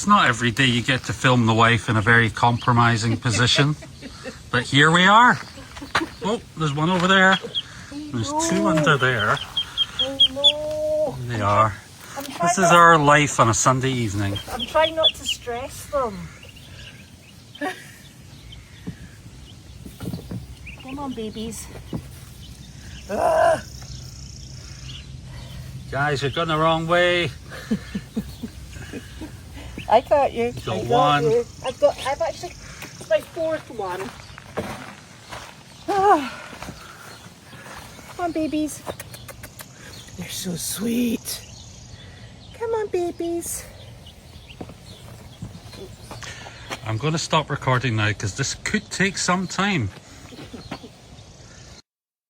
It's not every day you get to film the wife in a very compromising position, but here we are. Oh, there's one over there. There's two under there. Oh no. There they are. This is our life on a Sunday evening. I'm trying not to stress them. Come on, babies. Guys, you're going the wrong way. I got you. Got I got one. you. I've actually, it's my fourth one. Come on, babies. They're so sweet. Come on, babies. I'm going to stop recording now because this could take some time.